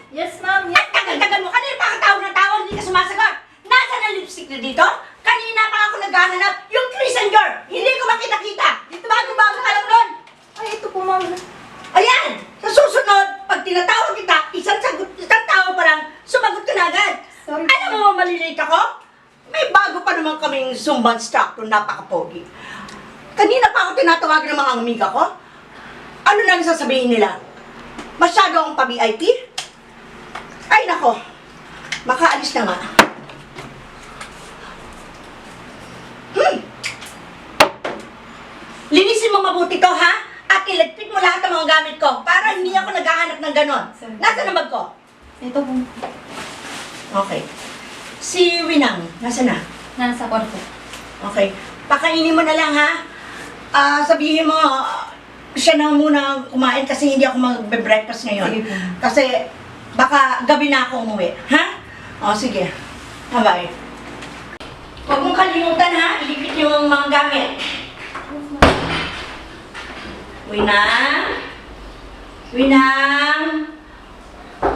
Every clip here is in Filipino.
Yes, ma'am. Yes. Ang tagal-tagal mo! Kanina pa tawag na tawag, hindi ka sumasagot! Nasaan ang lipstick na dito? Kanina pa ako naghahanap! Yung Christian girl! Hindi ko makita-kita! Bago-bago ka lang nun! Ay, ito po, ma'am. Ayan! Sa susunod, pag tinatawag kita, isang tawag pa lang, sumagot ka na agad! Sorry. Alam mo, malilate ako? May bago pa naman kaming Zumba instructor, napaka-pogi. Kanina pa ako tinatawagan ng mga amiga ko. Ano nang sasabihin nila? Masyado akong pa-VIP? Ay, nako. Makaalis na nga. Linisin mo mabuti to, ha? At iligpit mo lahat ng mga gamit ko para hindi ako naghahanap ng ganon. Nasaan ang bag ko? Ito po. Okay. Si Winang, nasaan na? Nasa kwarto. Okay. Pakainin mo na lang, ha? Sabihin mo, siya na muna kumain kasi hindi ako magbe-breakfast ngayon. Sige po. Kasi baka gabi na ako umuwi. Ha? O, sige. Bye-bye. Huwag mong kalimutan, ha? Iligpit yung mga gamit. Winang? Winang?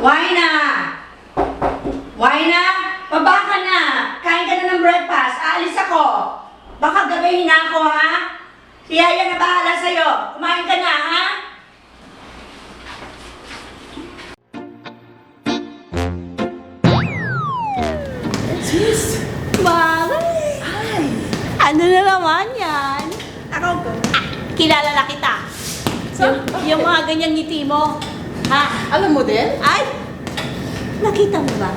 Wina? Wina? Baba ka na! Kain ka na ng breakfast. Aalis ako. Baka gabihin na ako, ha? Si Yaya na bahala sa'yo. Kumain ka na, ha? Sis! Mami! Hi! Ano na naman yan? Ako, Kilala na kita. Yung mga ganyang ngiti mo. Ha? Alam mo din? Ay! Nakita mo ba?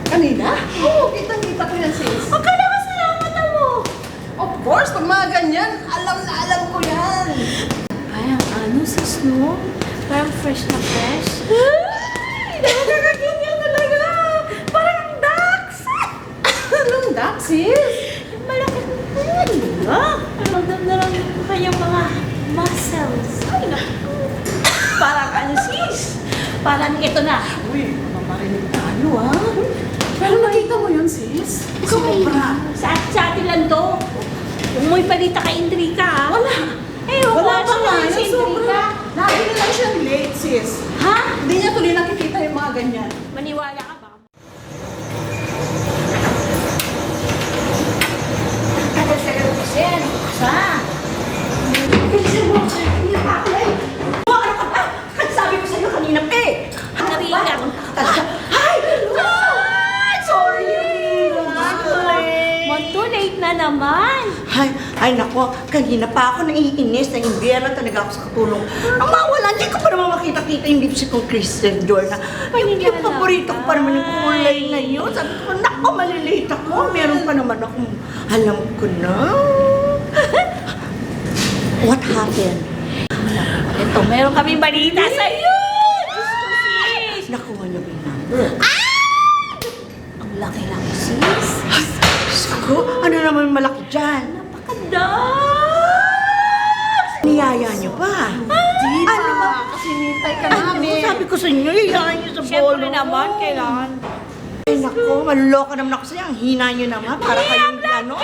Kanina? Oo, kitang-kita ko yan, sis. Akala ko sa mata mo. Of course, pag mga ganyan, alam na alam ko yan. Parang ano sa snow? Parang fresh na fresh. Ay! Nakakaganyan talaga. Parang ducks. Anong duck, sis? Yung malaki. Ramdam na lang yung kanyang mga muscles. Ay, naku. Parang ano sis? Parang ito na. Uy, mamarinig tayo, ha? Pero nakita mo yun, sis? Sobra. Sa atin lang to. Umuwi pa dito kay Indrika, ha? Wala. Eh, Wala pa nga. si Yan, sobra. Indrika. Lagi na lang siyang late, sis. Ha? Hindi niya tuloy nakikita yung mga ganyan. Maniwala ka ba? tagal-tagal ko siya. Sa? Bilisan mo. Kanina pa ako, eh. Ano ka ba? Kasi sabi ko sa'yo kanina pa, eh. Narika. Hi! Ay! Sorry! Too late na naman. Ay nako, kanina pa ako naiinis, naiimbiyera talaga ako sa katulong. Ang mawala, hindi ko pa naman makita-kita yung lipstick kong Christian Dior na yung paborito ko pa naman yung kulay na yun. Sabi ko, nako, malilate ako. Meron pa naman akong, alam ko na. What happened? Ito, meron kami balita sa iyo. Diyos ko, sis. Nakuha niyo ba yung number? Ang laki-laki, sis. Ko, ano naman malaki dyan? Napakadags! Niyaya niyo ba? Di ba? Ano ba? Kasi nintay ka Ay, namin. sabi ko sa inyo, iyayan niyo sa bolo. Siyempre naman, kailangan. Ay, naku, maluloka naman ako sa'yo. Ang hina niyo naman. Para kayong ano.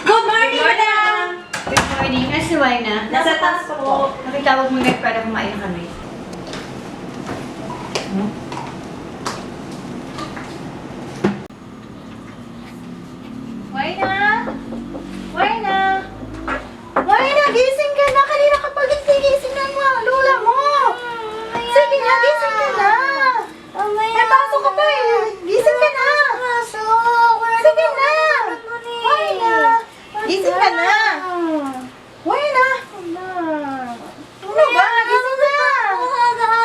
Good morning, madam! Good morning. Si Wayna. Nasa taas po. Nakitawag mo ngayon para kumain kami. Wayna! Wayna! Wayna, gising ka na! Kanina ka pa gising ng mga lula mo! Sige na, gising ka na! May pasok ka pa eh! Gising ka na! Sige na! Wayna! Gising ka na! Wayna! Ano ba? Gising na!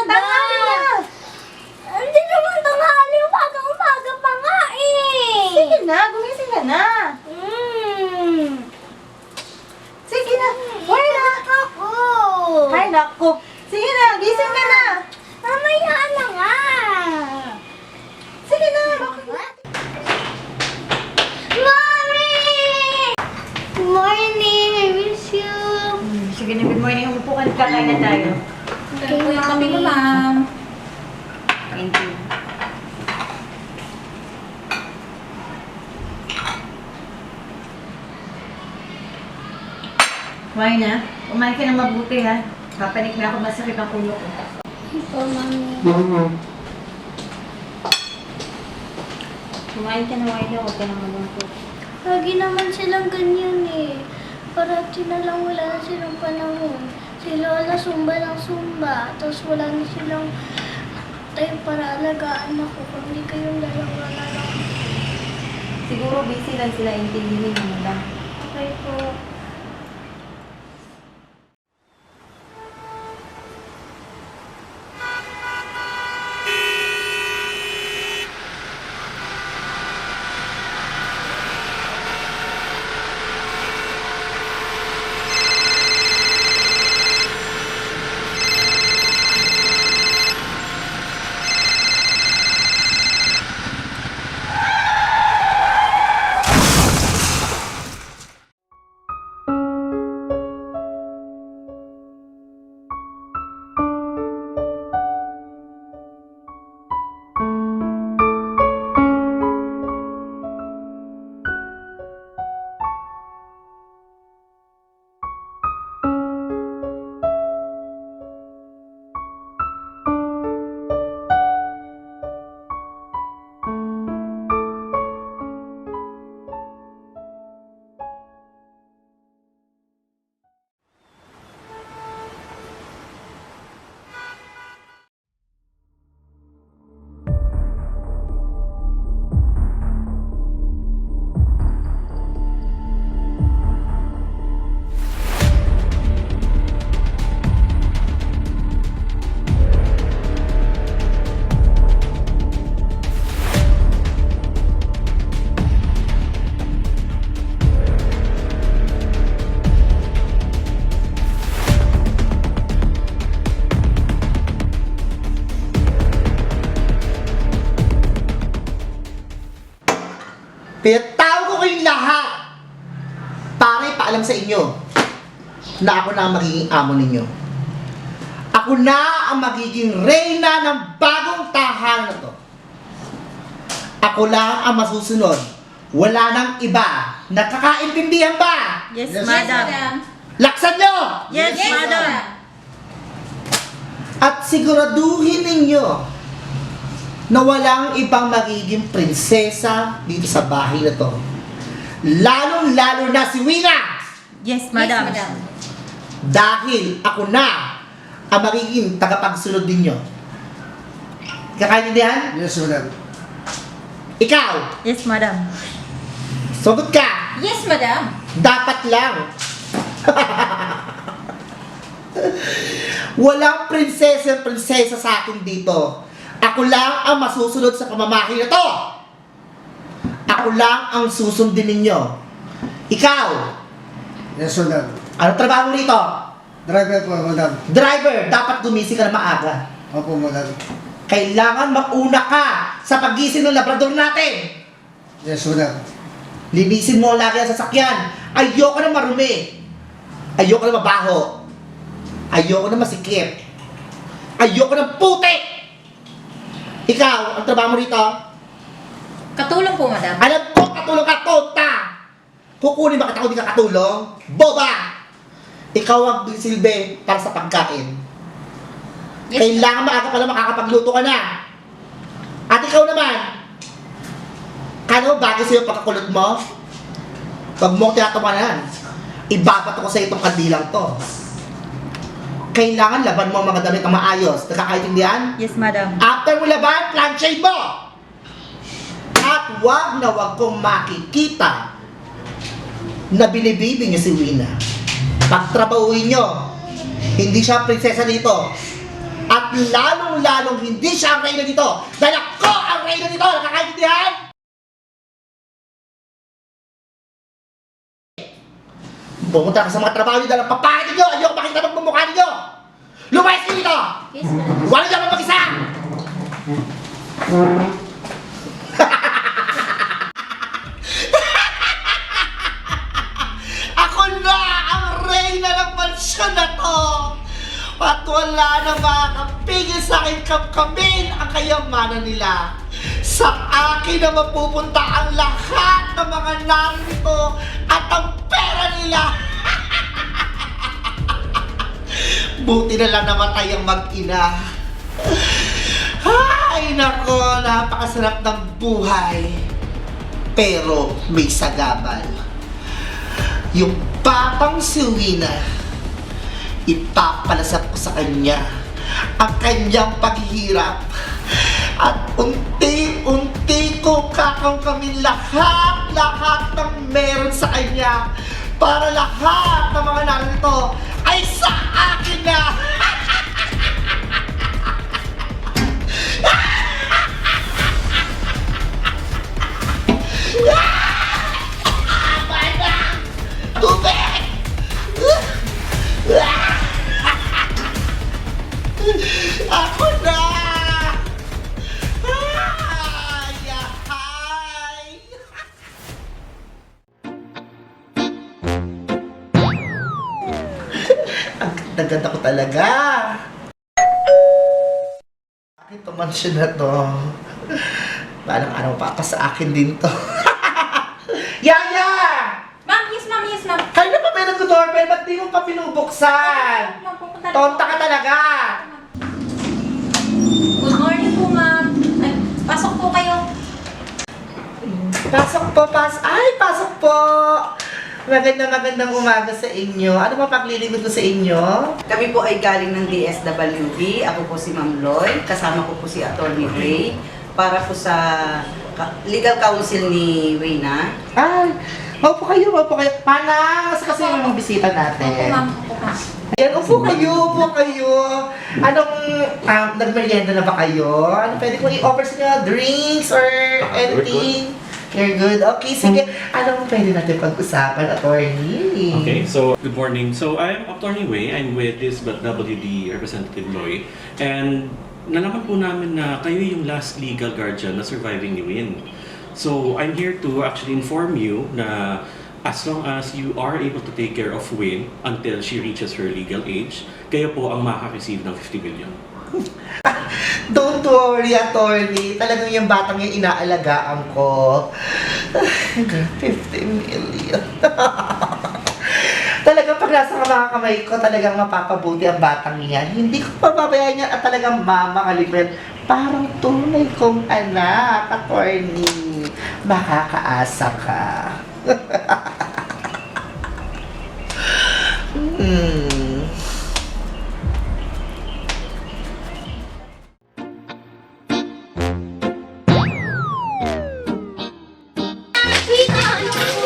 Tanghali na! kain na tayo. Okay, kami na, ma'am. Thank you. Kumain na. Kumain ka na mabuti ha. Papanik na ako, masakit ang ulo ko. Ito, mami. Kumain ka na, Wayna. Huwag ka na malungkot. Lagi naman silang ganyan eh. Parati na lang wala na silang panahon. Si Lola sumba ng sumba. Tapos wala na silang time para alagaan ako. Kundi kayong dalawa na lang. Siguro busy lang sila, intindihin mo lang. Okay po. Pinatawag ko kayong lahat para ipaalam sa inyo na ako na ang magiging amo ninyo. Ako na ang magiging reyna ng bagong tahanan na to. Ako lang ang masusunod. Wala nang iba. Nakakaintindihan ba? Yes, madam. Laksan nyo! Yes, madam. At siguraduhin ninyo na walang ibang magiging prinsesa dito sa bahay na to. Lalong-lalo na si Wina! Yes, madam. Dahil ako na ang magiging tagapagsunod ninyo. Kakaintindihan? Yes, madam. Ikaw, Yes, madam. sagot ka. Yes, madam. Dapat lang. Walang prinsesa sa akin dito. Ako lang ang masusunod sa pamamahay na to. Ako lang ang susundin ninyo. Ikaw, Yes, madam. ano trabaho mo rito? Driver po, madam. Driver, dapat gumising ka na maaga. Opo, madam. Kailangan mag-una ka sa paggising ng labrador natin. Yes, madam. Linisin mo lagi ang sasakyan. Ayoko na marumi. Ayoko na mabaho. Ayoko na masikip. Ayoko na puti. Ikaw, ang trabaho mo rito? Katulong po, madam. Alam ko, katulong ka, tonta! Kukunin bakit ako di ka katulong? Boba! Ikaw ang silbi para sa pagkain. Yes, Kailangan maaga pala makakapagluto ka na. At ikaw naman, kano bagay sa'yo pagkakulot mo? Huwag mo tinatawanan. Ibabat ko sa itong kandilang to. Kailangan laban mo ang mga damit na maayos. Nakakaintindihan? Yes, madam. After mo laban, planchain mo! At wag na wag kong makikita na binibibing niyo si Wina. Pagtrabahuin niyo, hindi siya prinsesa dito. At lalong-lalong hindi siya ang reyna dito. Dahil ako ang reyna dito! Nakakaintindihan? Pumunta ka sa mga trabaho niyo dahil ang papahay niyo! Ayoko makita magmumukha niyo! Lumayas kayo dito! Yes, madam. Wala niyo akong mag-isa! Ako na ang reyna ng mansyon na to! wala na makakapigil sa akin kamkamin ang kayamanan nila. Sa akin na mapupunta ang lahat ng mga narito at ang pera nila. Buti na lang namatay ang mag-ina. Ay, nako, napakasarap ng buhay. Pero may sagabal. Yung batang si Wina, ipapalasap ko sa kanya ang kanyang paghihirap. At unti-unti ko kakangkamin lahat ng meron sa kanya para lahat ng mga narito ay sa akin na! Tubig! Ako na! Ay, ay! Ang ganda ko talaga! Ito mansion na to. Parang ano pa sa akin din to. Yaya! Ma'am, yes ma'am, yes ma'am. Kanina pa may nag-doorbell, ba't di mo pa pinubuksan? Ma'am, pupunta na Tonta po. ka talaga! Good morning po ma'am. Ay, pasok po kayo. Pasok po, pasok po! Magandang umaga sa inyo. Ano ba paglilingkod ko sa inyo? Kami po ay galing ng DSWD. Ako po si Ma'am Lloyd. Kasama ko po si Attorney Ray. Para po sa legal counsel ni Wina. Ay, opo kayo. Mana, kasi yung mga bisita natin. Opo ma'am, opo ma'am. Ayan, upo kayo. Anong, nagmerienda na ba kayo? Ano pwede kong i-offer sa inyo? Drinks or anything? You're good? Okay, sige. Anong pwede natin pag-usapan, attorney? Okay, so good morning. So I'm Attorney Wei. I'm with this WD Representative Loy. And nalaman po namin na kayo yung last legal guardian na surviving ni Win. So I'm here to actually inform you na as long as you are able to take care of Win until she reaches her legal age, kayo po ang makaka-receive ng 50 million. Don't worry, attorney. Talagang yung batang yung inaalagaan ko. 50 million. Talagang pag nasa mga kamay ko, talagang mapapabuti ang batang yan. Hindi ko pababayaan yan at talagang mamakalipin. Parang tunay kong anak, attorney. Makakaasa ka.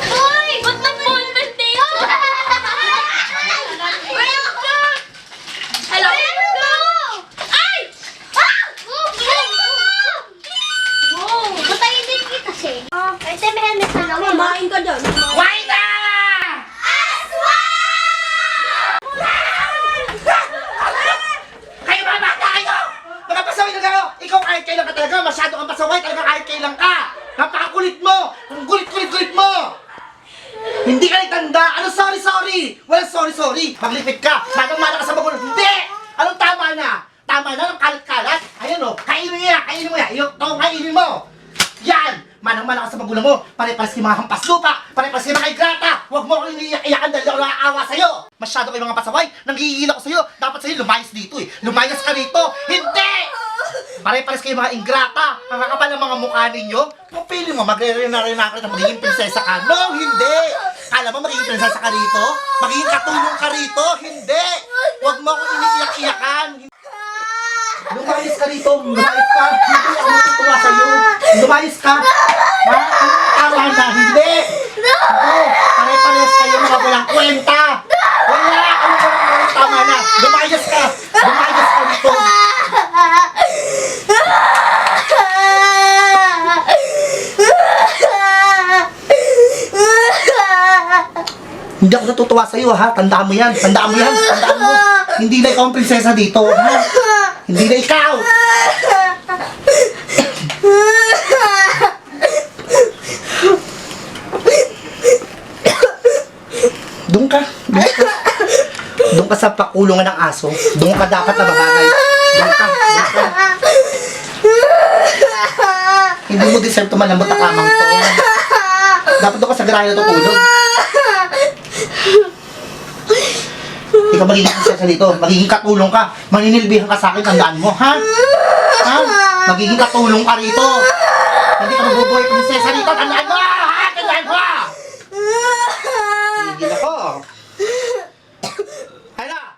Hoy! Ba't nag-ballpen tayo? Hello? Ay! Patayin din kita siya. Ay, may helmet na lang. Kumain ka dyan. Why na? Kayo mga bata kayo! Mga pasaway na kayo! Ikaw kahit kailan ka talaga, masyado kang pasaway, talaga kahit kailan ka! Napakakulit mo! Ang gulit mo! Hindi ka nagtanda! Ano sorry? Well, sorry! Maglipit ka! Manang-mana ka sa magulo! Hindi! Anong tama na? Tama na ng kalat-kalat? Ayan o, kainin mo yan! Yung kainin mo! Yan! Manang-mana ka sa magulang mo! Pare-pares kayo mga hampas lupa! Pare-pares kayo mga igrata! Huwag mo akong iniiyakan dahil ako nakaawa sa'yo! Masyado kayo mga pasaway! Nanggigil ako sa'yo! Dapat sa'yo lumayas dito eh! Lumayas ka dito! Hindi! Pare-pares kayo mga ingrata! Ang kakapal ng mga mukha ninyo! Kung pili mo, magre-rena-rena ka na magiging prinsesa ka! No, hindi! Kala mo magiging prinsesa ka rito? Magiging katulong ka rito? Hindi! Huwag mo akong iniiyak-iyakan! Lumayas ka rito! Lumayas ka! Hindi ako matutuwa sa'yo! Lumayas ka! Ha? Tama na! Hindi! Ako! Pare-pares kayo mga walang kwenta! Wala! Tama na! Lumayas ka! Lumayas ka rito! Hindi ako natutuwa sa'yo, ha? Tandaan mo yan. Hindi na ikaw ang prinsesa dito, ha? Hindi na ikaw! Doon Doon ka sa pakulungan ng aso. Doon ka dapat na babagay. Doon ka. Hindi mo deserve to malambot na kamang to. Dapat doon ka sa garahe na tutulog. Ikaw magiging prinsesa dito. Magiging katulong ka. Maninilbihan ka sa akin. Tandaan mo, ha? Ha? Magiging katulong ka rito. Hindi ka mabubuhay prinsesa dito. Tandaan mo, ha? Tandaan mo! Tigil ako. Hala!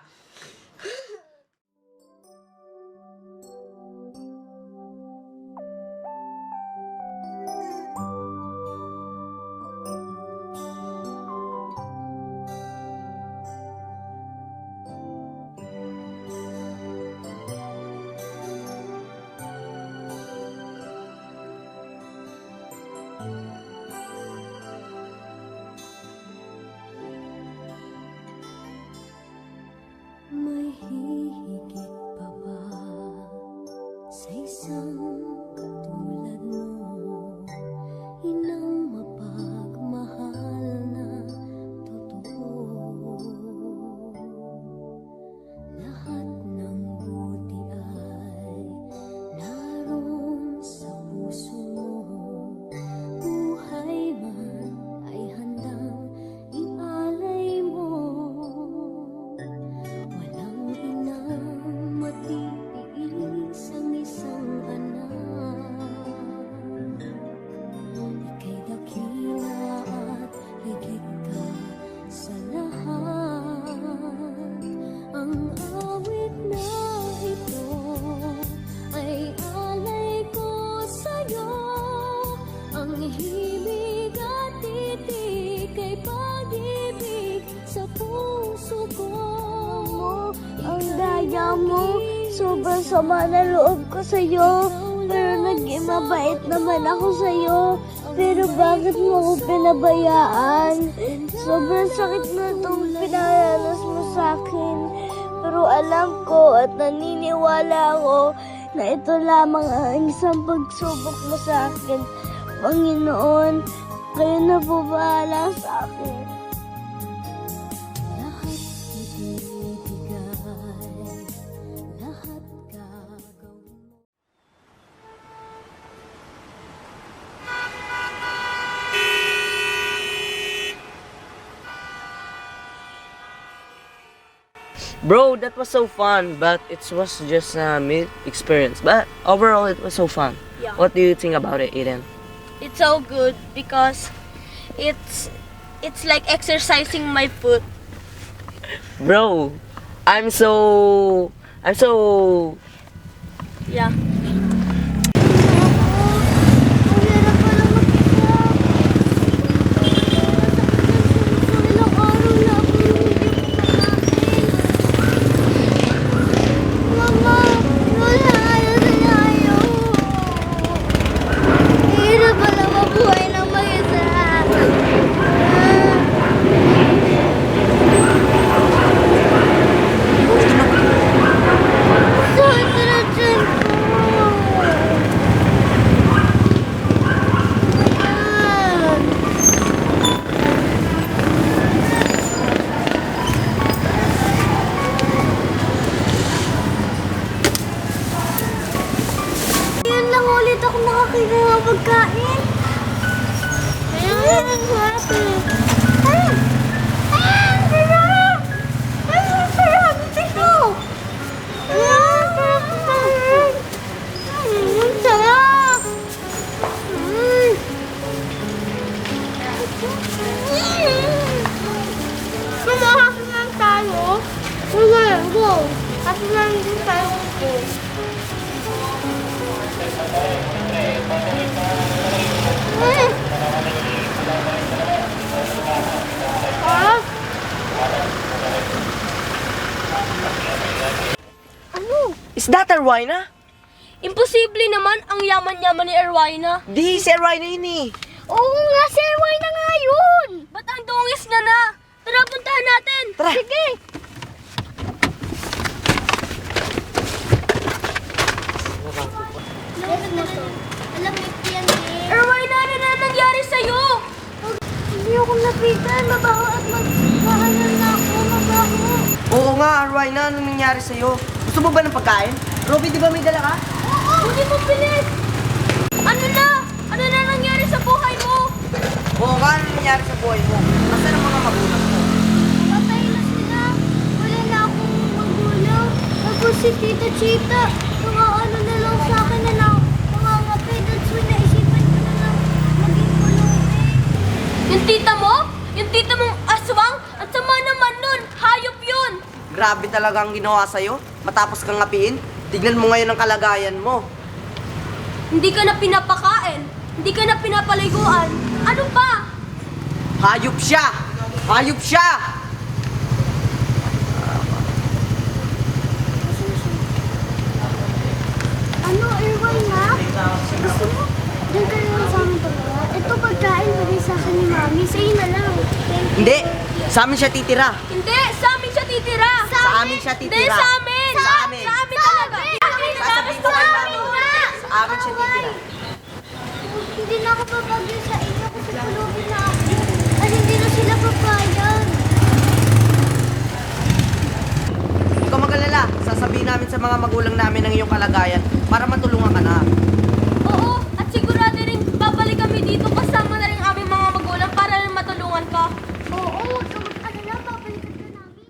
May hihigit pa ba sa isang katulad mo? Inang mapagmahal na totoo. Lahat ng buti ay naroon sa puso mo. Buhay man ay handang ialay mo. Walang inang matitiis ang isang anak. Ika'y dakila at higit ka sa lahat. Ang awit na ito ay alay ko sa'yo. Ang himig at titik ay pag-ibig sa puso ko. Ang daya mo, sobrang sama na loob ko sa'yo. Pero naging mabait naman ako sa'yo. Pero bakit mo ako pinabayaan? Sobrang sakit na itong pinaranas mo sa'kin. Pero alam ko at naniniwala ako na ito lamang ang isang pagsubok mo sa akin. Panginoon, kayo na po bahala sa akin. Lahat ibibigay, lahat gagawin. Bro, that was so fun, but it was just a mid experience. But overall, it was so fun. Yeah. What do you think about it, Aiden? It's so good because it's like exercising my foot. Bro, I'm so Yeah. Ang hirap pala mag-isa. Ilang araw na ako hindi kumakain. Mama, Lola, ayaw na ayaw. Ang hirap pala mabuhay ng mag-isa. Sakit na tiyan ko. Ngayon lang ulit ako makakita ng pagkain. Ang happy. Ang sarap! Ang sarap! Ito! Ang sarap! Ang sarap! Kumahas lang tayo. Ngayon, go. Kasi lang din tayo ko. Ano? Is that Erwina? Imposible naman ang yaman-yaman ni Erwina. Di si Erwina yun eh. Oo nga, si Erwina nga yun! Ba't ang dungis na na? Tara, puntahan natin. Tara. Sige! Alam mo, yan eh. Erwina, ano na nangyari sa'yo? Hindi ako napitan. Mabaho at magpahalan na ako. Mabaho. Oo nga, Rowena, anong nangyari sa'yo? Gusto mo ba ng pagkain? Robby, di ba may dala ka? Kunin mo, bilis! Ano na nangyari sa buhay mo? Oo ka, anong nangyari sa buhay mo? Nasaan ang mga magulang mo? Patay na sila. Wala na akong magulang. Tapos si Tita Chita, ano na lang sa akin na nangangapay. That's when naisipan ko na lang maging kulungan. Yung tita mo? Yung tita mong aswang? At sama naman nun. Hayop yun. Grabe talaga ang ginawa sa'yo. Matapos kang ngapiin, tignan mo ngayon ang kalagayan mo. Hindi ka na pinapakain. Hindi ka na pinapaliguan. Ano pa? Hayop siya! Hayop siya! Ano, Irwan na? Gusto mo? Diyan ka lang sa amin talaga. Ito pagkain pa rin sa akin ni Mami. Sa'yo na lang. Thank you. Hindi! Sa amin siya titira! Hindi! Sa amin siya titira! Sa amin siya titira. Hindi, sa amin! Sa amin. Sa amin talaga! Sasabihin ko kay Mami. Sa amin siya titira. Hindi na ako papagyo sa inyo kasi pulubin na ako. At hindi na sila papayag. Huwag ka mag-alala. Sasabihin namin sa mga magulang namin ang iyong kalagayan para matulungan ka na. Oo, at sigurado rin babalik kami dito kasama na rin ang aming mga magulang para rin matulungan ka. Oo, huwag ka mag-alala. Babalikan ka namin.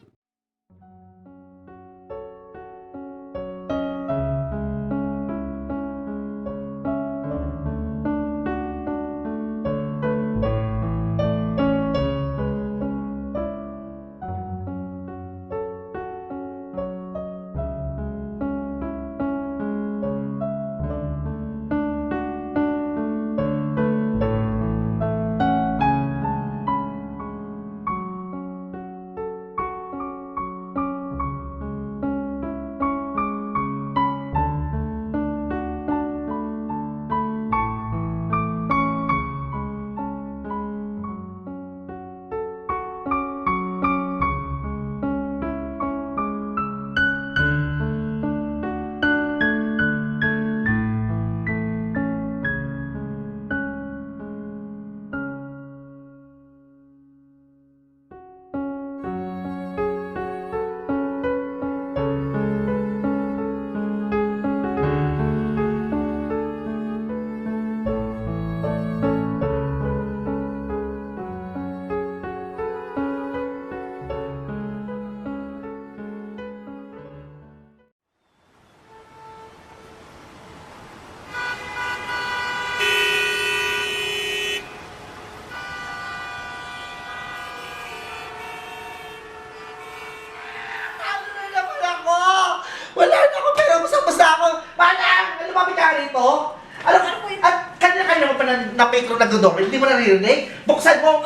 Wala na ako, pero basta ako. Manang! Lumapit ka rito. Alam mo, at kanina-kanina mo pa na-pekro nagdodobel, hindi mo naririnig? Buksan mo!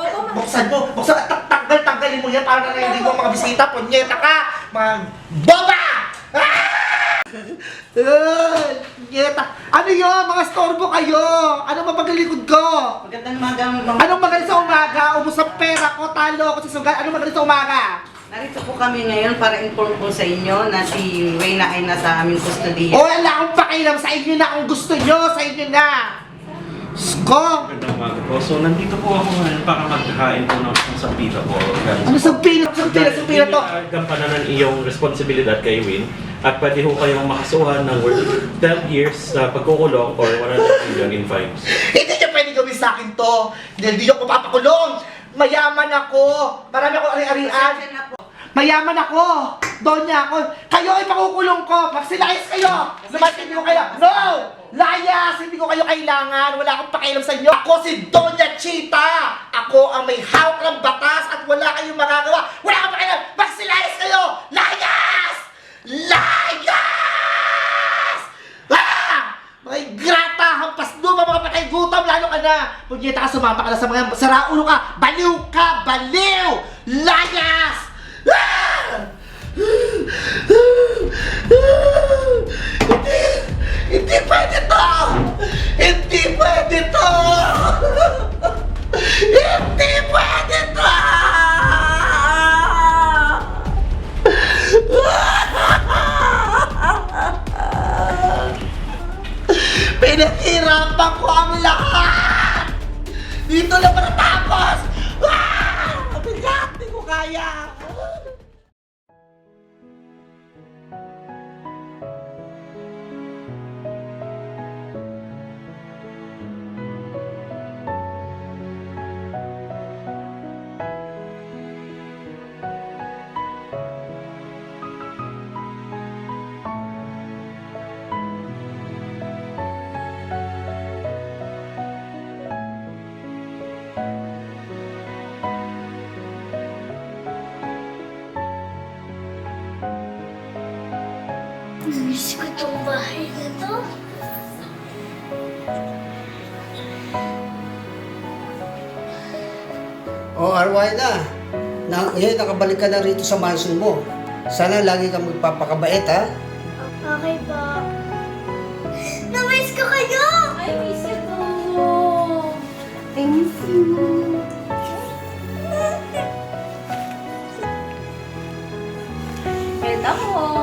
Tanggalin mo yan para naririnig mo ang mga bisita. Punyeta ka! Mga boba! Ah! Punyeta! Ano yun? Mga storbo kayo! Anong mapagalikod ko? Magandang umaga, Ma'am. Anong magaling sa umaga? Ubus ang pera ko, talo ko sa sugal. Anong magaling sa umaga? Narito po kami ngayon para inform po sa inyo na si Reyna ay nasa aming kustodiya. O wala akong pakialam sa inyo na kung gusto nyo, sa inyo na! Sko! Magandang umaga po. So, nandito po ako ngayon para maghahain po ng sampita po. Ano sa pila? Sa pila to? Gampanan ng iyong responsibilidad kay Win. At pwede ho kayong makasuhan ng worth 12 years sa pagkukulong or 100 million in fines. Hindi nyo pwede gawin sa akin to! Hindi nyo ko papakulong! Mayaman ako! Marami ako ari-arian! Pasensya na po. Mayaman ako! Donya ako! Kayo ay pakukulong ko! Magsilayas kayo! Lumasin ko kayo! No! Layas! Hindi ko kayo kailangan! Wala akong pakialam sa inyo! Ako si Doña Chita! Ako ang may hawak ng batas at wala kayong magagawa! Wala akong pakialam! Magsilayas kayo! Layas! Layas! Ah! Mga grata! Hampas lupa mga patay gutom! Lalo ka na! Punyeta ka, sumama ka na sa mga saraulo ka! Baliw ka! Baliw! Layas! Hindi pwede to! Hindi pwede to! Hindi pwede to! Pinaghirapan ko ang lahat! Dito na matatapos! Mabigat! Hindi ko kaya! Miss ko tong bahay na to. O, Arway ngayon nakabalik ka na rito sa mansion mo. Sana lagi kang magpapakabait, ha? Okay po. Na-miss ko kayo! I miss you too. I miss you. Ganda mo.